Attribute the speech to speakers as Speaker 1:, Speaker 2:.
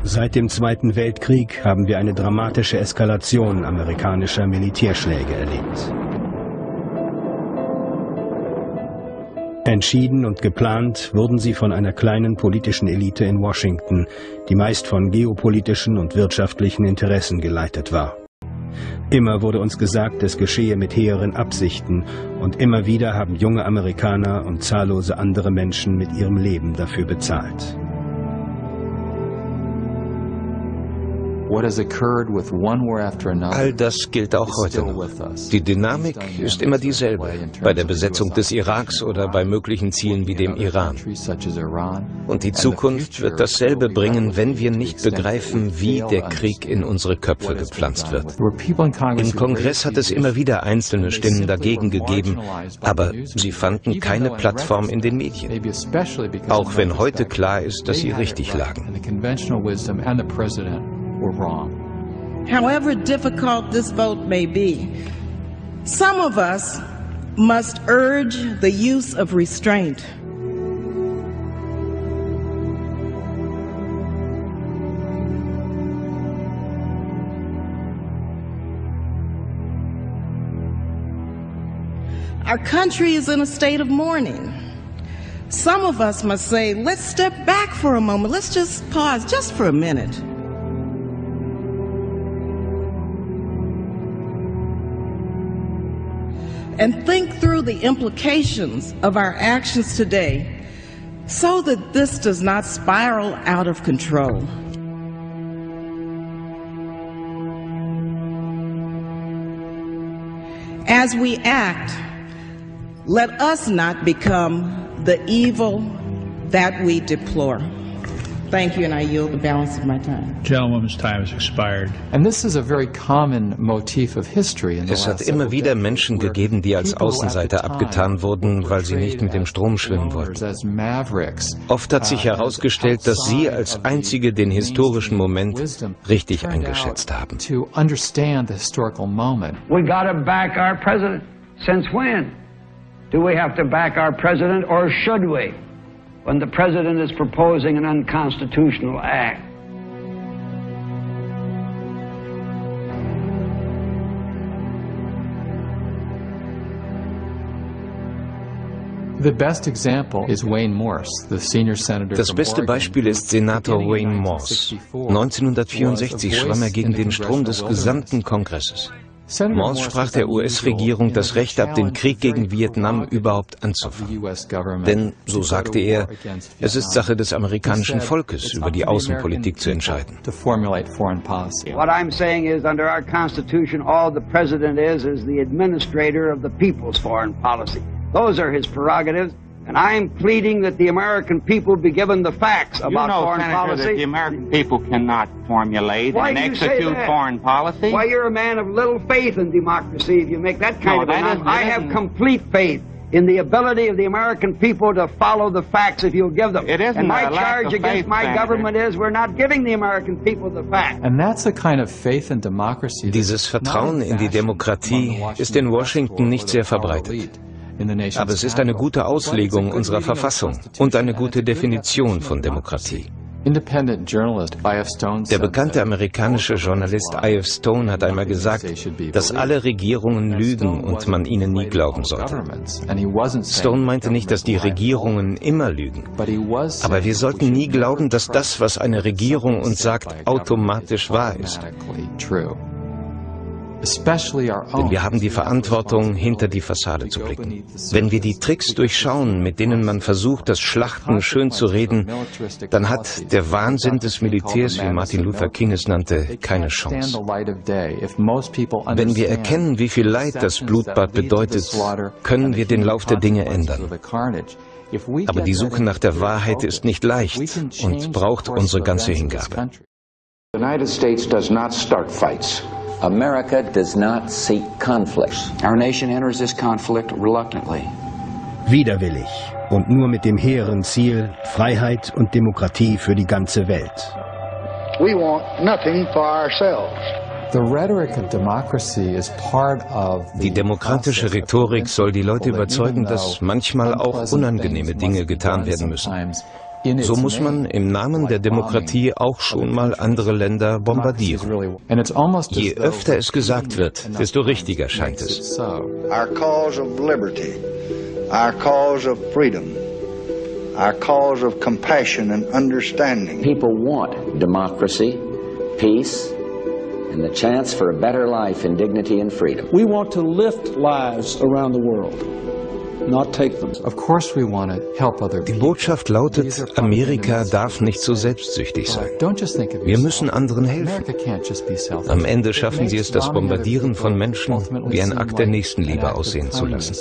Speaker 1: Seit dem Zweiten Weltkrieg haben wir eine dramatische Eskalation amerikanischer Militärschläge erlebt. Entschieden und geplant wurden sie von einer kleinen politischen Elite in Washington, die meist von geopolitischen und wirtschaftlichen Interessen geleitet war. Immer wurde uns gesagt, es geschehe mit hehren Absichten, und immer wieder haben junge Amerikaner und zahllose andere Menschen mit ihrem Leben dafür bezahlt.
Speaker 2: All das gilt auch heute noch. Die Dynamik ist immer dieselbe, bei der Besetzung des Iraks oder bei möglichen Zielen wie dem Iran. Und die Zukunft wird dasselbe bringen, wenn wir nicht begreifen, wie der Krieg in unsere Köpfe gepflanzt wird. Im Kongress hat es immer wieder einzelne Stimmen dagegen gegeben, aber sie fanden keine Plattform in den Medien. Auch wenn heute klar ist, dass sie richtig lagen.
Speaker 3: However difficult this vote may be, some of us must urge the use of restraint. Our country is in a state of mourning. Some of us must say, let's step back for a moment. Let's just pause just for a minute. And think through the implications of our actions today so that this does not spiral out of control. As we act, let us not become the evil that we deplore. Thank you, and I yield the balance of my time.
Speaker 4: Gentlewoman's time has expired.
Speaker 5: And this is a very common motif of history in the
Speaker 2: Es hat immer wieder Menschen gegeben, die als Außenseiter abgetan wurden, weil sie nicht mit dem Strom schwimmen wollten. Oft hat sich herausgestellt, dass sie als Einzige den historischen Moment richtig eingeschätzt haben.
Speaker 6: We gotta back our president. Since when do we have to back our president, or should we? When the president is proposing an unconstitutional act.
Speaker 2: Das beste Beispiel ist Senator Wayne Morse. 1964 schwamm er gegen den Strom des gesamten Kongresses. Morse sprach der US-Regierung das Recht ab, den Krieg gegen Vietnam überhaupt anzufangen. Denn, so sagte er, es ist Sache des amerikanischen Volkes, über die Außenpolitik zu entscheiden.
Speaker 6: What I'm saying is, under our Constitution, all the president is the administrator of the people's foreign policy. Those are his prerogatives. And I'm pleading that the American people be given the facts about foreign policy.
Speaker 7: That the American people cannot formulate and execute foreign policy.
Speaker 6: Why, you're a man of little faith in democracy if you make that kind of announcement. I have complete faith in the ability of the American people to follow the facts if you'll give them. And my charge against my government is we're not giving the American people the facts.
Speaker 5: And that's the kind of faith in democracy.
Speaker 2: Dieses Vertrauen in die Demokratie ist in Washington nicht sehr verbreitet. Aber es ist eine gute Auslegung unserer Verfassung und eine gute Definition von Demokratie. Der bekannte amerikanische Journalist I.F. Stone hat einmal gesagt, dass alle Regierungen lügen und man ihnen nie glauben sollte. Stone meinte nicht, dass die Regierungen immer lügen, aber wir sollten nie glauben, dass das, was eine Regierung uns sagt, automatisch wahr ist. Denn wir haben die Verantwortung, hinter die Fassade zu blicken. Wenn wir die Tricks durchschauen, mit denen man versucht, das Schlachten schön zu reden, dann hat der Wahnsinn des Militärs, wie Martin Luther King es nannte, keine Chance. Wenn wir erkennen, wie viel Leid das Blutbad bedeutet, können wir den Lauf der Dinge ändern. Aber die Suche nach der Wahrheit ist nicht leicht und braucht unsere ganze Hingabe.
Speaker 8: The United States does not start fights.
Speaker 9: America does not seek conflicts.
Speaker 8: Our nation enters this conflict reluctantly.
Speaker 1: Widerwillig und nur mit dem hehren Ziel Freiheit und Demokratie für die ganze Welt.
Speaker 10: We want nothing for ourselves.
Speaker 2: Die demokratische Rhetorik soll die Leute überzeugen, dass manchmal auch unangenehme Dinge getan werden müssen. So muss man im Namen der Demokratie auch schon mal andere Länder bombardieren. Je öfter es gesagt wird, desto richtiger scheint es.
Speaker 10: Our cause of liberty, our cause of freedom, our cause of compassion and understanding.
Speaker 9: People want democracy, peace, and the chance for a better life in dignity and freedom.
Speaker 11: We want to lift lives around the world. Not take them.
Speaker 5: Of course we want to help other people.
Speaker 2: Die Botschaft lautet, Amerika darf nicht so selbstsüchtig sein. Wir müssen anderen helfen. Am Ende schaffen sie es, das Bombardieren von Menschen wie ein Akt der Nächstenliebe aussehen zu lassen.